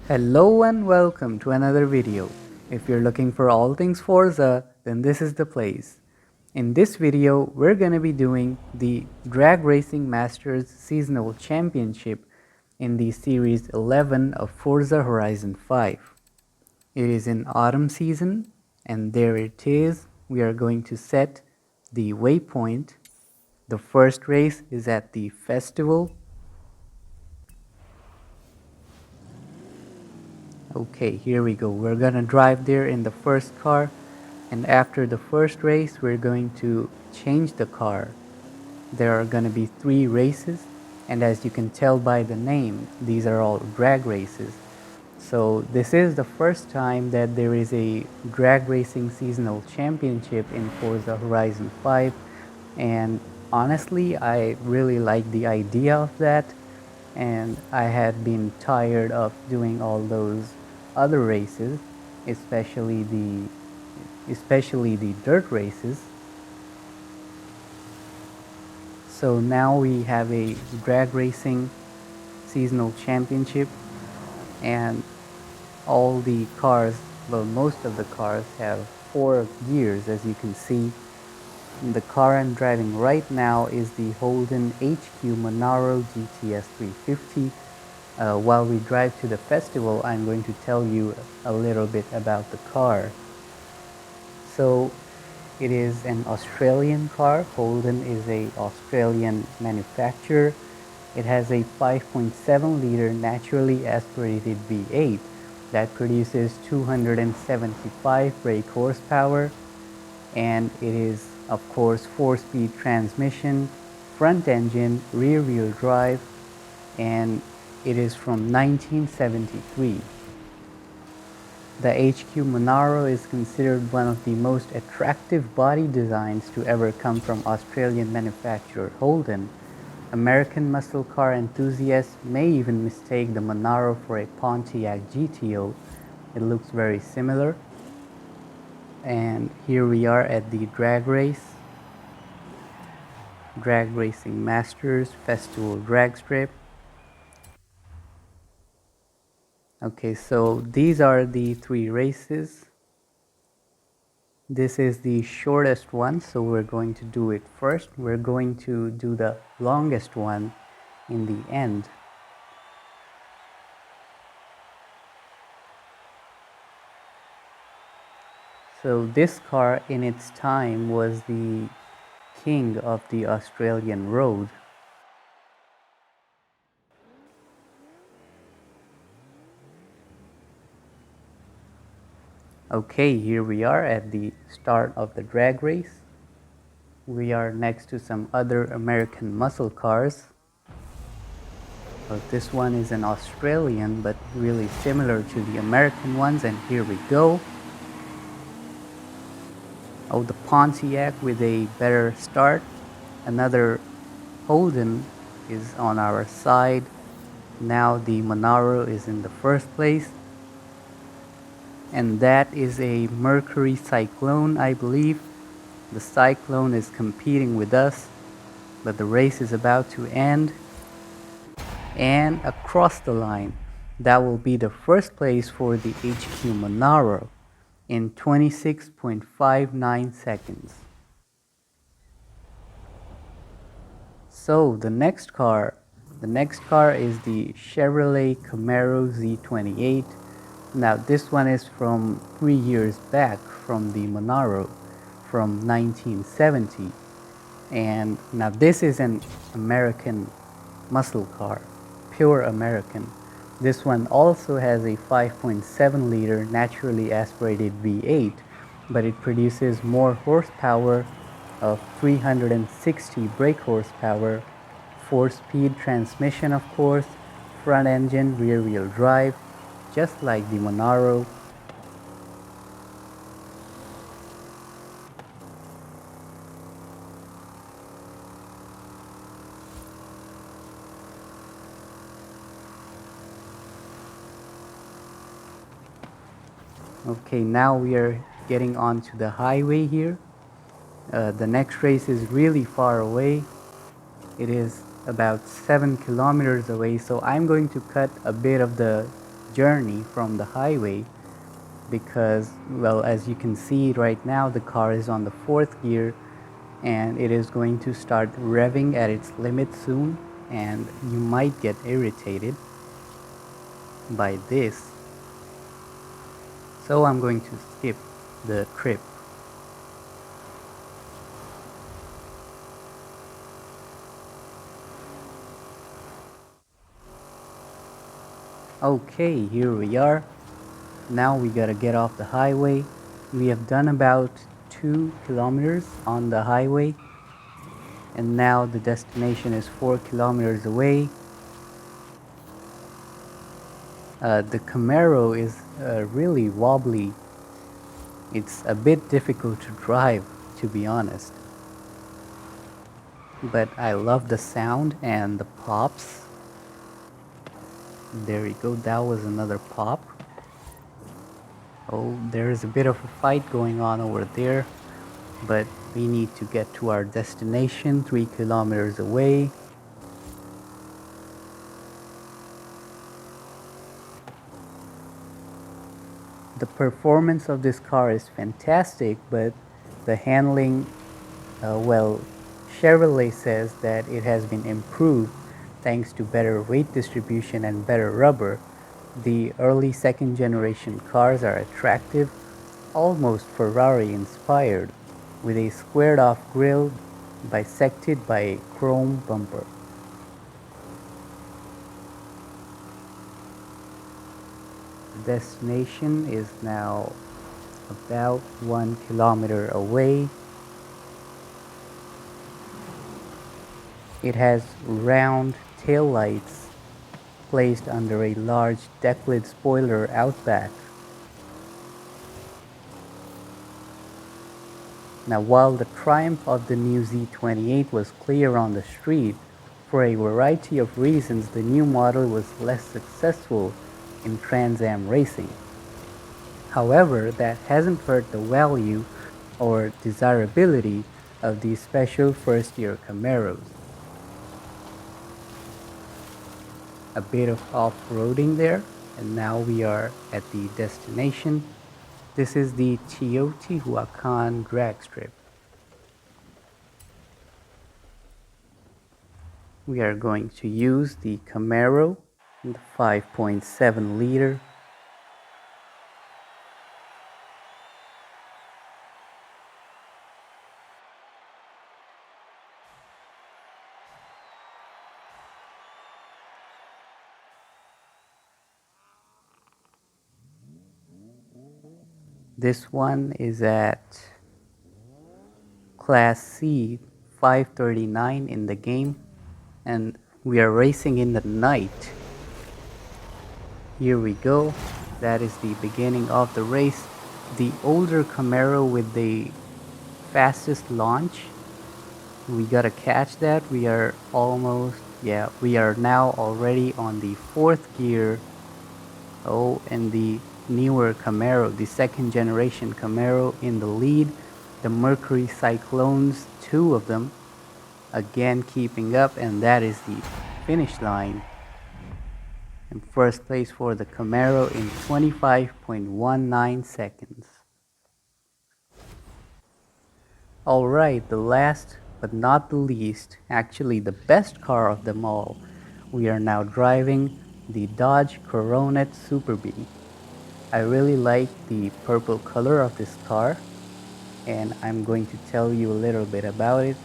Hello and welcome to another video. If you're looking for all things Forza, then this is the place. In this video, we're gonna be doing the Drag Racing Masters Seasonal Championship in the Series 11 of Forza Horizon 5. It is in autumn season, and there it is. We are going to set the waypoint. The first race is at the festival. Okay, here we go. We're gonna drive there in the first car, and after the first race, we're going to change the car. There are gonna be 3 races, and as you can tell by the name, these are all drag races. So this is the first time that there is a drag racing seasonal championship in Forza Horizon 5, and honestly, I really like the idea of that, and I had been tired of doing all those other races, especially the dirt races. So now we have a drag racing seasonal championship, and all the cars, well, most of the cars have 4 gears, as you can see. The car I'm driving right now is the Holden HQ Monaro GTS 350. While we drive to the festival, I'm going to tell you a little bit about the car. So it is an Australian car. Holden is a Australian manufacturer. It has a 5.7 liter naturally aspirated V8 that produces 275 brake horsepower, and it is of course 4-speed transmission, front engine, rear wheel drive, and it is from 1973. The HQ Monaro is considered one of the most attractive body designs to ever come from Australian manufacturer Holden. American muscle car enthusiasts may even mistake the Monaro for a Pontiac GTO. It looks very similar. And here we are at the drag race. Drag Racing Masters Festival Drag Strip. Okay, so these are the 3 races. This is the shortest one, so we're going to do it first. We're going to do the longest one in the end. So this car in its time was the king of the Australian road. Okay, here we are at the start of the drag race. We are next to some other American muscle cars. This one is an Australian, but really similar to the American ones, and here we go. Oh, the Pontiac with a better start. Another Holden is on our side. Now the Monaro is in the first place. And that is a Mercury Cyclone, I believe. The Cyclone is competing with us, but the race is about to end. And across the line, that will be the first place for the HQ Monaro in 26.59 seconds. So the next car is the Chevrolet Camaro Z28. Now this one is from 3 years back from the Monaro from 1970. And now this is an American muscle car, pure American. This one also has a 5.7 liter naturally aspirated V8, but it produces more horsepower of 360 brake horsepower, 4-speed transmission of course, front engine, rear wheel drive, just like the Monaro. Okay, now we are getting onto the highway here. The next race is really far away. It is about 7 kilometers away, so I'm going to cut a bit of the journey from the highway because, well, as you can see right now, the car is on the fourth gear and it is going to start revving at its limit soon, and you might get irritated by this. So I'm going to skip the trip. Okay, here we are. Now we gotta get off the highway. We have done about 2 kilometers on the highway, and now the destination is 4 kilometers away. The Camaro is really wobbly. It's a bit difficult to drive, to be honest. But I love the sound and the pops. There we go, that was another pop. Oh, there's a bit of a fight going on over there, but we need to get to our destination 3 kilometers away. The performance of this car is fantastic, but the handling, well, Chevrolet says that it has been improved thanks to better weight distribution and better rubber. The early second generation cars are attractive, almost Ferrari inspired, with a squared off grille bisected by a chrome bumper. The destination is now about 1 kilometer away. It has round tail lights placed under a large deck-lid spoiler out back. Now, while the triumph of the new Z28 was clear on the street, for a variety of reasons the new model was less successful in Trans Am racing. However, that hasn't hurt the value or desirability of these special first-year Camaros. A bit of off-roading there, and now we are at the destination. This is the Teotihuacan drag strip. We are going to use the Camaro, the 5.7 liter. This one is at Class C 539 in the game, and we are racing in the night. Here we go. That is the beginning of the race. The older Camaro with the fastest launch. We gotta catch that. We are almost, yeah, we are now already on the fourth gear. Oh, and the newer Camaro, the second generation Camaro in the lead. The Mercury Cyclones, 2 of them, again keeping up, and that is the finish line. In first place for the Camaro in 25.19 seconds. Alright, the last but not the least, actually the best car of them all. We are now driving the Dodge Coronet Super Bee. I really like the purple color of this car, and I'm going to tell you a little bit about it.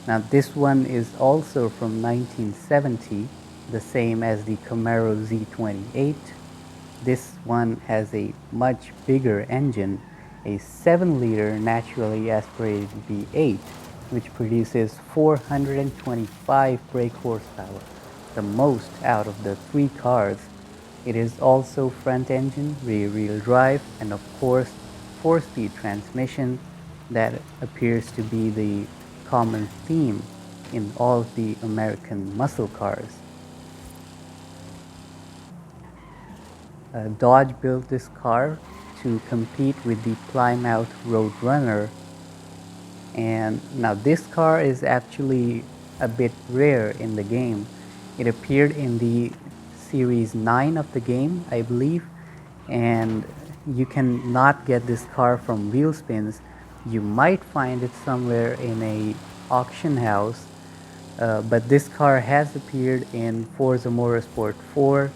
Now this one is also from 1970, the same as the Camaro Z28. This one has a much bigger engine, a 7-liter naturally aspirated V8, which produces 425 brake horsepower, the most out of the 3 cars. It is also front engine, rear-wheel drive, and of course 4-speed transmission that appears to be the common theme in all of the American muscle cars. Dodge built this car to compete with the Plymouth Roadrunner, and now this car is actually a bit rare in the game. It appeared in the Series 9 of the game, I believe, and you can not get this car from wheel spins. You might find it somewhere in a auction house, but this car has appeared in Forza Motorsport 4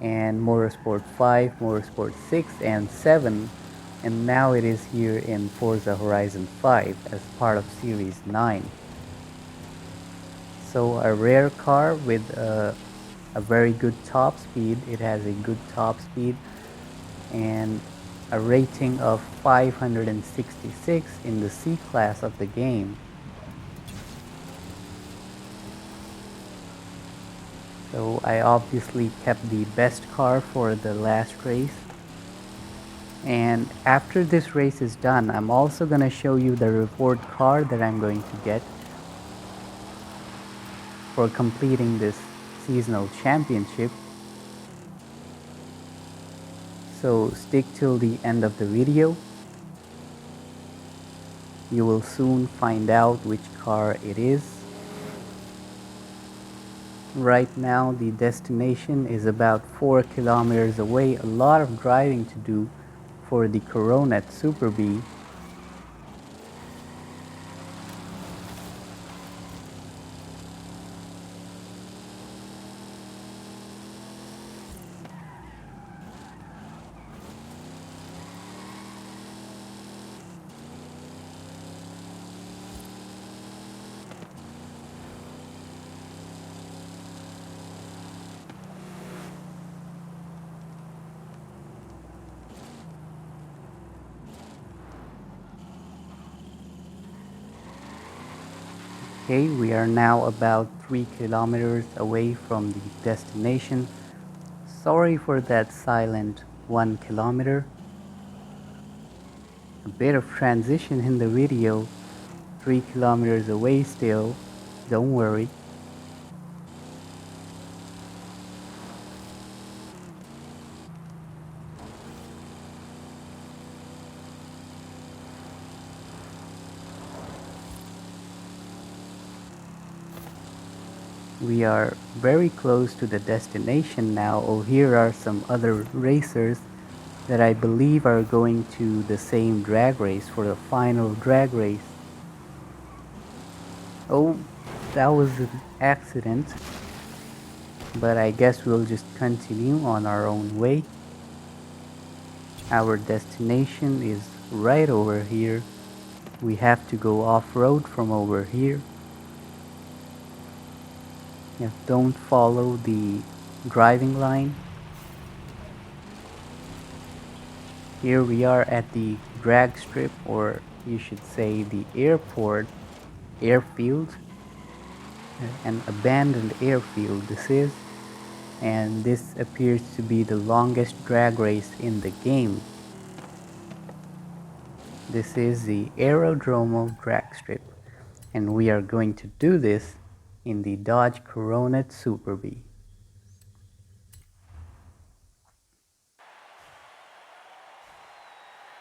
and Motorsport 5, Motorsport 6 and 7, and now it is here in Forza Horizon 5 as part of Series 9. So a rare car with a very good top speed. It has a good top speed and a rating of 566 in the C class of the game. So I obviously kept the best car for the last race. And after this race is done, I'm also going to show you the reward car that I'm going to get for completing this seasonal championship. So stick till the end of the video. You will soon find out which car it is. Right now the destination is about 4 kilometers away. A lot of driving to do for the Coronet Super B. Okay, we are now about 3 kilometers away from the destination. Sorry for that silent 1 kilometer. A bit of transition in the video. 3 kilometers away still. Don't worry. We are very close to the destination now. Oh, here are some other racers that I believe are going to the same drag race for the final drag race. Oh, that was an accident. But I guess we'll just continue on our own way. Our destination is right over here. We have to go off-road from over here. Yeah, don't follow the driving line. Here we are at the drag strip, or you should say the airfield, an abandoned airfield this is, and this appears to be the longest drag race in the game. This is the Aerodromo drag strip, and we are going to do this in the Dodge Coronet Super B.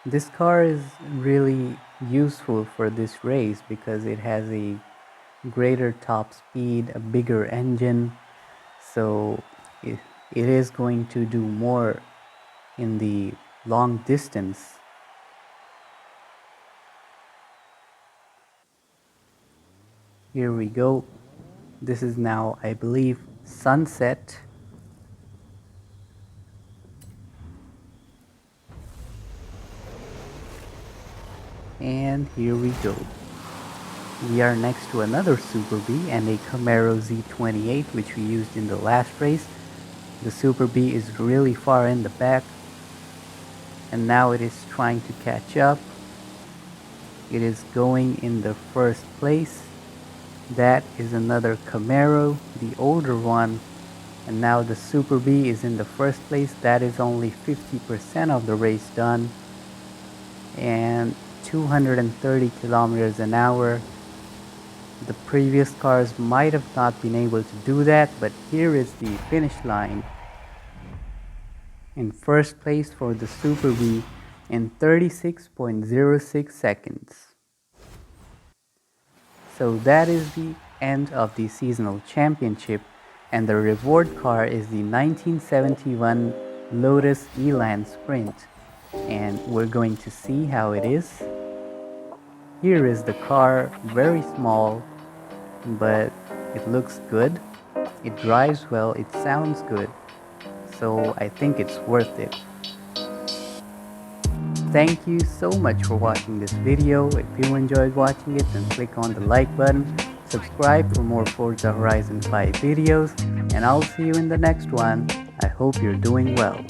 This car is really useful for this race because it has a greater top speed, a bigger engine, so it is going to do more in the long distance. Here we go. This is now, I believe, sunset. And here we go. We are next to another Super B and a Camaro Z28 which we used in the last race. The Super B is really far in the back and now it is trying to catch up. It is going in the first place. That is another Camaro, the older one, and now the Super B is in the first place. That is only 50% of the race done, and 230 kilometers an hour. The previous cars might have not been able to do that, but here is the finish line. In first place for the Super B in 36.06 seconds. So that is the end of the seasonal championship. And the reward car is the 1971 Lotus Elan Sprint. And we're going to see how it is. Here is the car, very small, but it looks good. It drives well, it sounds good. So I think it's worth it. Thank you so much for watching this video. If you enjoyed watching it, then click on the like button, subscribe for more Forza Horizon 5 videos, and I'll see you in the next one. I hope you're doing well.